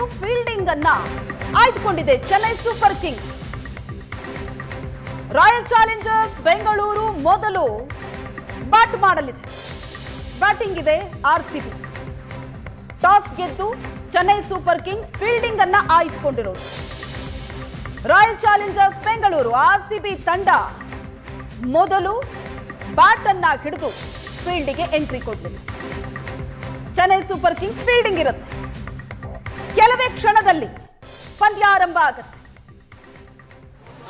ಇವತ್ತು ಫೀಲ್ಡಿಂಗ್ ಅನ್ನ ಆಯ್ದುಕೊಂಡಿದೆ Chennai Super Kings. Royal Challengers Bengaluru ಮೊದಲು ಬ್ಯಾಟ್ ಮಾಡಲಿದೆ. ಬ್ಯಾಟಿಂಗ್ ಇದೆ ಆರ್ಸಿಬಿ. ಟಾಸ್ ಗೆದ್ದು ಚೆನ್ನೈ ಸೂಪರ್ ಕಿಂಗ್ಸ್ ಫೀಲ್ಡಿಂಗ್ ಅನ್ನ ಆಯ್ದುಕೊಂಡಿರೋದು. ರಾಯಲ್ ಚಾಲೆಂಜರ್ಸ್ ಬೆಂಗಳೂರು ಆರ್ಸಿಬಿ ತಂಡ ಮೊದಲು ಬ್ಯಾಟ್ ಅನ್ನ ಹಿಡಿದು ಫೀಲ್ಡಿಗೆ ಎಂಟ್ರಿ ಕೊಡಲಿದೆ. ಚೆನ್ನೈ ಸೂಪರ್ ಕಿಂಗ್ಸ್ ಫೀಲ್ಡಿಂಗ್ ಇರುತ್ತೆ. ಕೆಲವೇ ಕ್ಷಣದಲ್ಲಿ ಪಂದ್ಯ ಆರಂಭ ಆಗುತ್ತೆ.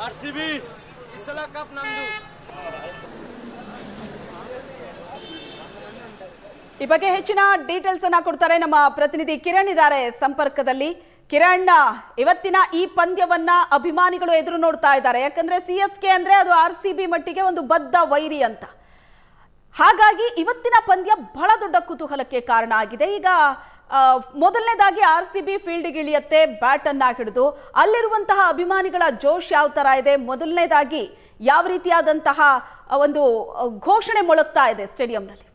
ಆರ್ಸಿಬಿ ಈ ಸಲ ಕಪ್ ನಮ್ದು. ಈ ಬಗ್ಗೆ ಹೆಚ್ಚಿನ ಡೀಟೇಲ್ಸ್ ಅನ್ನ ಕೊಡ್ತಾರೆ ನಮ್ಮ ಪ್ರತಿನಿಧಿ ಕಿರಣ್ ಇದ್ದಾರೆ ಸಂಪರ್ಕದಲ್ಲಿ. ಕಿರಣ್, ಇವತ್ತಿನ ಈ ಪಂದ್ಯವನ್ನ ಅಭಿಮಾನಿಗಳು ಎದುರು ನೋಡ್ತಾ ಇದ್ದಾರೆ. ಯಾಕಂದ್ರೆ CSK ಅಂದ್ರೆ ಅದು RCB ಮಟ್ಟಿಗೆ ಒಂದು ಬದ್ಧ ವೈರಿ ಅಂತ. ಹಾಗಾಗಿ ಇವತ್ತಿನ ಪಂದ್ಯ ಬಹಳ ದೊಡ್ಡ ಕುತೂಹಲಕ್ಕೆ ಕಾರಣ ಆಗಿದೆ. ಈಗ ಮೊದಲನೇದಾಗಿ RCB ಫೀಲ್ಡ್ಗೆ ಇಳಿಯತ್ತೆ ಬ್ಯಾಟ್ ಅನ್ನ ಹಿಡಿದು. ಅಲ್ಲಿರುವಂತಹ ಅಭಿಮಾನಿಗಳ ಜೋಶ್ ಯಾವ ತರ ಇದೆ, ಮೊದಲನೇದಾಗಿ ಯಾವ ರೀತಿಯಾದಂತಹ ಒಂದು ಘೋಷಣೆ ಮೊಳಗ್ತಾ ಇದೆ ಸ್ಟೇಡಿಯಂನಲ್ಲಿ?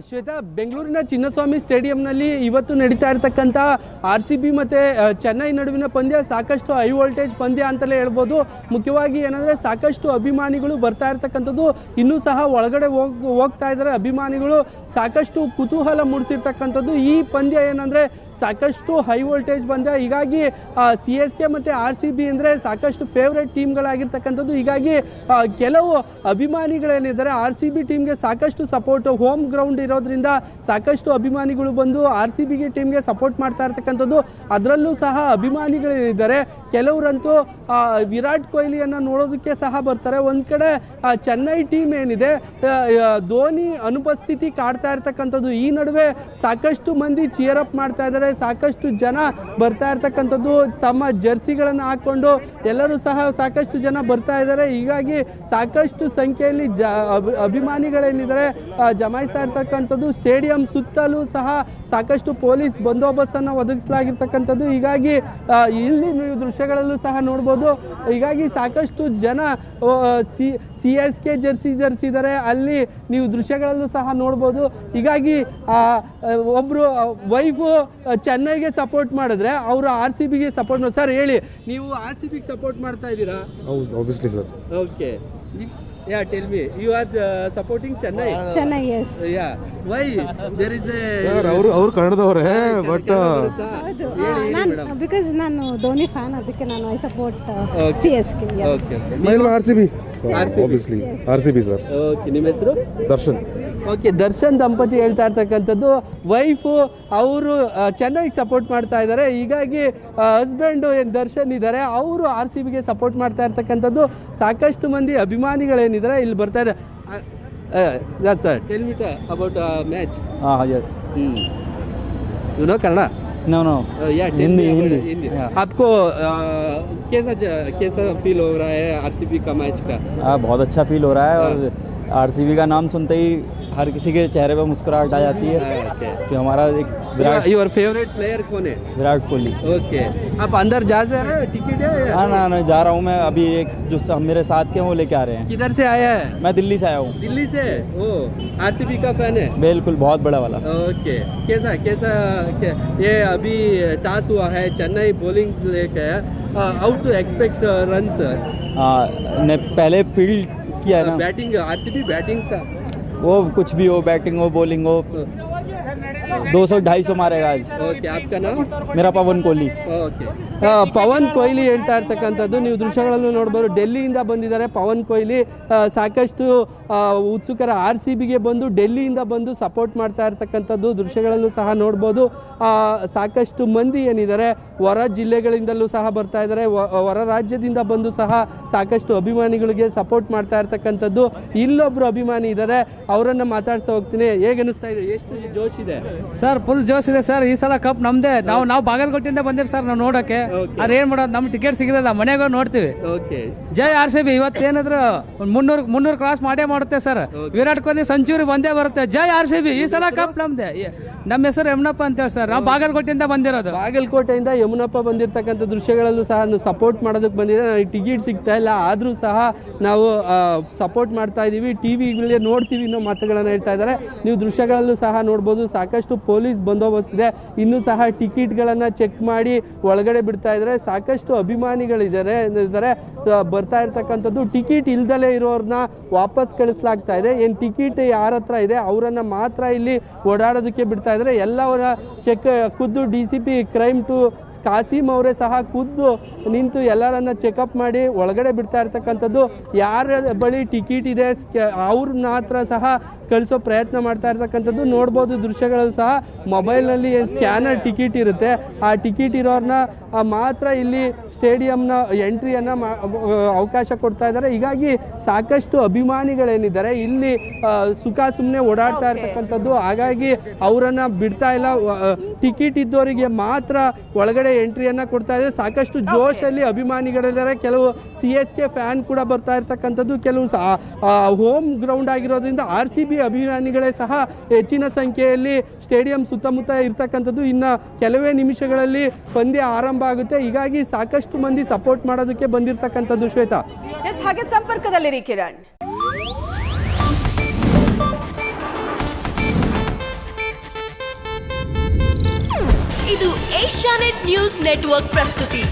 ಶ್ವೇತಾ, ಬೆಂಗಳೂರಿನ ಚಿನ್ನಸ್ವಾಮಿ ಸ್ಟೇಡಿಯಂನಲ್ಲಿ ಇವತ್ತು ನಡೀತಾ ಇರತಕ್ಕಂಥ RCB ಮತ್ತು ಚೆನ್ನೈ ನಡುವಿನ ಪಂದ್ಯ ಸಾಕಷ್ಟು ಹೈ ವೋಲ್ಟೇಜ್ ಪಂದ್ಯ ಅಂತಲೇ ಹೇಳ್ಬೋದು. ಮುಖ್ಯವಾಗಿ ಏನಂದರೆ ಸಾಕಷ್ಟು ಅಭಿಮಾನಿಗಳು ಬರ್ತಾ ಇರ್ತಕ್ಕಂಥದ್ದು, ಇನ್ನೂ ಸಹ ಒಳಗಡೆ ಹೋಗ್ತಾ ಇದ್ದಾರೆ ಅಭಿಮಾನಿಗಳು. ಸಾಕಷ್ಟು ಕುತೂಹಲ ಮೂಡಿಸಿರ್ತಕ್ಕಂಥದ್ದು ಈ ಪಂದ್ಯ ಏನಂದರೆ ಸಾಕಷ್ಟು ಹೈ ವೋಲ್ಟೇಜ್ ಪಂದ್ಯ. ಹೀಗಾಗಿ CSK ಮತ್ತು RCB ಅಂದರೆ ಸಾಕಷ್ಟು ಫೇವ್ರೆಟ್ ಟೀಮ್ಗಳಾಗಿರ್ತಕ್ಕಂಥದ್ದು. ಹೀಗಾಗಿ ಕೆಲವು ಅಭಿಮಾನಿಗಳೇನಿದ್ದಾರೆ RCB ಟೀಮ್ಗೆ ಸಾಕಷ್ಟು ಸಪೋರ್ಟ್, ಹೋಮ್ ಗ್ರೌಂಡ್ ಇರೋದ್ರಿಂದ ಸಾಕಷ್ಟು ಅಭಿಮಾನಿಗಳು ಬಂದು RCB ಟೀಮ್ಗೆ ಸಪೋರ್ಟ್ ಮಾಡ್ತಾ ಇರ್ತಕ್ಕಂಥದ್ದು. ಅದರಲ್ಲೂ ಸಹ ಅಭಿಮಾನಿಗಳೇನಿದ್ದಾರೆ ಕೆಲವರಂತೂ ವಿರಾಟ್ ಕೊಹ್ಲಿಯನ್ನು ನೋಡೋದಕ್ಕೆ ಸಹ ಬರ್ತಾರೆ. ಒಂದು ಕಡೆ ಚೆನ್ನೈ ಟೀಮ್ ಏನಿದೆ ಧೋನಿ ಅನುಪಸ್ಥಿತಿ ಕಾಡ್ತಾ ಇರ್ತಕ್ಕಂಥದ್ದು. ಈ ನಡುವೆ ಸಾಕಷ್ಟು ಮಂದಿ ಚಿಯರ್ ಅಪ್ ಮಾಡ್ತಾ ಇದ್ದಾರೆ. ಸಾಕಷ್ಟು ಜನ ಬರ್ತಾ ಇರ್ತಕ್ಕಂಥದ್ದು, ತಮ್ಮ ಜರ್ಸಿಗಳನ್ನು ಹಾಕೊಂಡು ಎಲ್ಲರೂ ಸಹ ಸಾಕಷ್ಟು ಜನ ಬರ್ತಾ ಇದ್ದಾರೆ. ಹೀಗಾಗಿ ಸಾಕಷ್ಟು ಸಂಖ್ಯೆಯಲ್ಲಿ ಅಭಿಮಾನಿಗಳೇನಿದ್ದಾರೆ ಜಮಾಯಿಸ್ತಾ ಇರ್ತಕ್ಕಂಥದ್ದು. ಸ್ಟೇಡಿಯಂ ಸುತ್ತಲೂ ಸಹ ಸಾಕಷ್ಟು ಪೊಲೀಸ್ ಬಂದೋಬಸ್ತನ್ನು ಒದಗಿಸಲಾಗಿರ್ತಕ್ಕಂಥದ್ದು. ಹೀಗಾಗಿ ಇಲ್ಲಿ ನೀವು ದೃಶ್ಯಗಳಲ್ಲೂ ಸಹ ನೋಡ್ಬೋದು. ಹೀಗಾಗಿ ಸಾಕಷ್ಟು ಜನ CSK ಜರ್ಸಿ ಧರಿಸಿದ್ದಾರೆ. ಅಲ್ಲಿ ನೀವು ದೃಶ್ಯಗಳಲ್ಲೂ ಸಹ ನೋಡ್ಬೋದು. ಹೀಗಾಗಿ ಒಬ್ರು ವೈಫು ಚೆನ್ನೈಗೆ ಸಪೋರ್ಟ್ ಮಾಡಿದ್ರೆ ಅವರು RCBಗೆ ಸಪೋರ್ಟ್ ಮಾಡಿ. ಸರ್ ಹೇಳಿ, ನೀವು RCBಗೆ ಸಪೋರ್ಟ್ ಮಾಡ್ತಾ ಇದ್ದೀರಾ? ಹೌದು, obviously sir. Okay. Yeah, tell me. You are supporting Chennai? Chennai, yes. Yeah. Why? There is a... Sir, ಅವರು ಕನ್ನಡದವರೇ, ಬಟ್ ಬಿಕಾಸ್ ನಾನು ಧೋನಿ ಫ್ಯಾನ್, ಅದಕ್ಕೆ ನಾನು I support CSK. Okay. RCB. Obviously. RCB sir. Okay. ನಿಮ್ಮ ಹೆಸರು? Darshan. Okay, Darshan ದಂಪತಿ ಹೇಳ್ತಾ ಇರ್ತಕ್ಕಂಥದ್ದು. Wife ಅವರು ಚೆನ್ನೈಗೆ ಸಪೋರ್ಟ್ ಮಾಡ್ತಾ ಇದ್ದಾರೆ. ಹೀಗಾಗಿ ಹಸ್ಬೆಂಡು ಏನು ದರ್ಶನ್ ಇದ್ದಾರೆ, ಅವರು RCBಗೆ ಸಪೋರ್ಟ್ ಮಾಡ್ತಾ ಇರ್ತಕ್ಕಂಥದ್ದು. ಸಾಕಷ್ಟು ಮಂದಿ ಅಭಿಮಾನಿಗಳೇನಿದ್ದಾರೆ ಇಲ್ಲಿ ಬರ್ತಾ ಇದ್ದಾರೆ. Sir, tell me about match. Yes. You know Kannada? No no, Hindi. आपको कैसा फील हो रहा है RCB का मैच का? बहुत अच्छा फील हो रहा है और RCB का नाम सुनते ही हर किसी के चेहरे पर मुस्कुराहट आ जाती है कि हमारा एक योर फेवरेट प्लेयर कौन है? विराट कोहली. ओके, आप अंदर जा रहे हैं? टिकट है? हाँ ना, जा रहा हूँ मैं. अभी एक जो मेरे साथ के वो लेके आ रहे हैं. किधर से आया है? मैं दिल्ली से आया हूँ. दिल्ली से? ओ, RCB का फैन है? बिल्कुल, बहुत बड़ा वाला. ओके, कैसा ये अभी टॉस हुआ है, चेन्नई बॉलिंग लेके, हाउ टू एक्सपेक्ट रन्स? ने पहले फील्ड किया है ना, बैटिंग RCB बैटिंग का वो कुछ भी हो, बैटिंग हो बॉलिंग हो, 200-250 मारेगा आज. ओके, आपका नाम? मेरा पवन कोहली. ಓಕೆ, ಪವನ್ ಕೊಹ್ಲಿ ಹೇಳ್ತಾ ಇರ್ತಕ್ಕಂಥದ್ದು. ನೀವು ದೃಶ್ಯಗಳಲ್ಲೂ ನೋಡ್ಬೋದು. ಡೆಲ್ಲಿಯಿಂದ ಬಂದಿದ್ದಾರೆ ಪವನ್ ಕೊಹ್ಲಿ. ಸಾಕಷ್ಟು ಉತ್ಸುಕರ RCBಗೆ ಬಂದು ಡೆಲ್ಲಿಯಿಂದ ಬಂದು ಸಪೋರ್ಟ್ ಮಾಡ್ತಾ ಇರ್ತಕ್ಕಂಥದ್ದು ದೃಶ್ಯಗಳಲ್ಲೂ ಸಹ ನೋಡ್ಬೋದು. ಸಾಕಷ್ಟು ಮಂದಿ ಏನಿದ್ದಾರೆ ಹೊರ ಜಿಲ್ಲೆಗಳಿಂದಲೂ ಸಹ ಬರ್ತಾ ಇದ್ದಾರೆ. ಹೊರ ರಾಜ್ಯದಿಂದ ಬಂದು ಸಹ ಸಾಕಷ್ಟು ಅಭಿಮಾನಿಗಳಿಗೆ ಸಪೋರ್ಟ್ ಮಾಡ್ತಾ ಇರ್ತಕ್ಕಂಥದ್ದು. ಇಲ್ಲೊಬ್ರು ಅಭಿಮಾನಿ ಇದ್ದಾರೆ, ಅವರನ್ನು ಮಾತಾಡ್ತಾ ಹೋಗ್ತೀನಿ. ಹೇಗೆ ಅನಿಸ್ತಾ ಇದೆ? ಎಷ್ಟು ಜೋಶ್ ಇದೆ ಸರ್? ಫುಲ್ ಜೋಶ್ ಇದೆ ಸರ್. ಈ ಸಲ ಕಪ್ ನಮ್ದೇ. ನಾವು ಬಾಗಲಕೋಟೆಯಿಂದ ಬಂದಿರಿ ಸರ್ ನಾವು ನೋಡೋಕೆ. ಅದೇನ್ ಮಾಡೋದು, ನಮ್ ಟಿಕೆಟ್ ಸಿಗಲ್ಲ, ಮನೆಗೆ ನೋಡ್ತೀವಿ. ಜೈ RCB. ಇವತ್ತೇನಾದ್ರು 300 ಕ್ರಾಸ್ ಮಾಡೇ ಮಾಡುತ್ತೆ ಸರ್. ವಿರಾಟ್ ಕೊಹ್ಲಿ ಸೆಂಚುರಿ ಬಂದೇ ಬರುತ್ತೆ. ಜೈ RCB. ಈ ಸಲ ಕಪ್ ನಮ್ದೆ. ನಮ್ಮ ಹೆಸರು ಯಮುನಪ್ಪ ಅಂತ ಹೇಳಿ ಸರ್. ನಾವು ಬಾಗಲಕೋಟೆಯಿಂದ ಬಂದಿರೋದು. ಬಾಗಲಕೋಟೆಯಿಂದ ಯಮುನಪ್ಪ ಬಂದಿರತಕ್ಕಂಥ ದೃಶ್ಯಗಳಲ್ಲೂ ಸಹ ಸಪೋರ್ಟ್ ಮಾಡೋದಕ್ಕೆ ಬಂದಿದೆ. ನನಗೆ ಟಿಕೆಟ್ ಸಿಗ್ತಾ ಇಲ್ಲ, ಆದ್ರೂ ಸಹ ನಾವು ಸಪೋರ್ಟ್ ಮಾಡ್ತಾ ಇದೀವಿ. ಟಿವಿಗಳೇ ನೋಡ್ತೀವಿ ಅನ್ನೋ ಮಾತುಗಳನ್ನ ಹೇಳ್ತಾ ಇದ್ದಾರೆ. ನೀವು ದೃಶ್ಯಗಳಲ್ಲೂ ಸಹ ನೋಡ್ಬೋದು. ಸಾಕಷ್ಟು ಪೊಲೀಸ್ ಬಂದೋಬಸ್ತ್ ಇದೆ. ಇನ್ನೂ ಸಹ ಟಿಕೆಟ್ಗಳನ್ನು ಚೆಕ್ ಮಾಡಿ ಒಳಗಡೆ ಬಿಡ್ತಾ ಇದ್ದಾರೆ. ಸಾಕಷ್ಟು ಅಭಿಮಾನಿಗಳಿದ್ದಾರೆ ಬರ್ತಾ ಇರ್ತಕ್ಕಂಥದ್ದು. ಟಿಕೆಟ್ ಇಲ್ದಲೇ ಇರೋರನ್ನ ವಾಪಸ್ ಕಳಿಸ್ಲಾಗ್ತಾ ಇದೆ. ಏನು ಟಿಕೆಟ್ ಯಾರ ಹತ್ರ ಇದೆ ಅವರನ್ನ ಮಾತ್ರ ಇಲ್ಲಿ ಓಡಾಡೋದಕ್ಕೆ ಬಿಡ್ತಾ ಇದ್ದಾರೆ. ಎಲ್ಲವರ ಚೆಕ್ ಖುದ್ದು DCP ಕ್ರೈಮ್ ಟು ಕಾಸಿಮ್ ಅವರೇ ಸಹ ಖುದ್ದು ನಿಂತು ಎಲ್ಲರನ್ನ ಚೆಕಪ್ ಮಾಡಿ ಒಳಗಡೆ ಬಿಡ್ತಾ ಇರ್ತಕ್ಕಂಥದ್ದು. ಯಾರ ಬಳಿ ಟಿಕೆಟ್ ಇದೆ ಅವ್ರನ್ನ ಹತ್ರ ಸಹ ಕಳಿಸೋ ಪ್ರಯತ್ನ ಮಾಡ್ತಾ ಇರ್ತಕ್ಕಂಥದ್ದು. ನೋಡ್ಬೋದು ದೃಶ್ಯಗಳಲ್ಲಿ ಸಹ ಮೊಬೈಲ್ನಲ್ಲಿ ಏನು ಸ್ಕ್ಯಾನರ್ ಟಿಕೆಟ್ ಇರುತ್ತೆ, ಆ ಟಿಕೆಟ್ ಇರೋರನ್ನ ಮಾತ್ರ ಇಲ್ಲಿ ಸ್ಟೇಡಿಯಂನ ಎಂಟ್ರಿಯನ್ನು ಅವಕಾಶ ಕೊಡ್ತಾ ಇದ್ದಾರೆ. ಹೀಗಾಗಿ ಸಾಕಷ್ಟು ಅಭಿಮಾನಿಗಳೇನಿದ್ದಾರೆ ಇಲ್ಲಿ ಸುಖ ಸುಮ್ಮನೆ ಓಡಾಡ್ತಾ ಇರ್ತಕ್ಕಂಥದ್ದು. ಹಾಗಾಗಿ ಅವರನ್ನು ಬಿಡ್ತಾ ಇಲ್ಲ. ಟಿಕೆಟ್ ಇದ್ದವರಿಗೆ ಮಾತ್ರ ಒಳಗಡೆ ಎಂಟ್ರಿಯನ್ನು ಕೊಡ್ತಾ ಇದೆ. ಸಾಕಷ್ಟು ಜೋಶಲ್ಲಿ ಅಭಿಮಾನಿಗಳಿದ್ದಾರೆ. ಕೆಲವು CSK ಫ್ಯಾನ್ ಕೂಡ ಬರ್ತಾ ಇರ್ತಕ್ಕಂಥದ್ದು. ಕೆಲವು ಹೋಮ್ ಗ್ರೌಂಡ್ ಆಗಿರೋದ್ರಿಂದ RCB ಅಭಿಮಾನಿಗಳೇ ಸಹ ಹೆಚ್ಚಿನ ಸಂಖ್ಯೆಯಲ್ಲಿ ಸ್ಟೇಡಿಯಂ ಸುತ್ತಮುತ್ತ ಇರ್ತಕ್ಕಂಥದ್ದು. ಇನ್ನು ಕೆಲವೇ ನಿಮಿಷಗಳಲ್ಲಿ ಪಂದ್ಯ ಆರಂಭ ಆಗುತ್ತೆ. ಹೀಗಾಗಿ ಸಾಕಷ್ಟು ಮಂದಿ ಸಪೋರ್ಟ್ ಮಾಡೋದಕ್ಕೆ ಬಂದಿರತಕ್ಕಂಥದ್ದು. ಶ್ವೇತಾ, ಹಾಗೆ ಸಂಪರ್ಕದಲ್ಲಿರಿ ಕಿರಣ್. ಇದು ಏಷ್ಯಾನೆಟ್ ನ್ಯೂಸ್ ನೆಟ್ವರ್ಕ್ ಪ್ರಸ್ತುತಿ.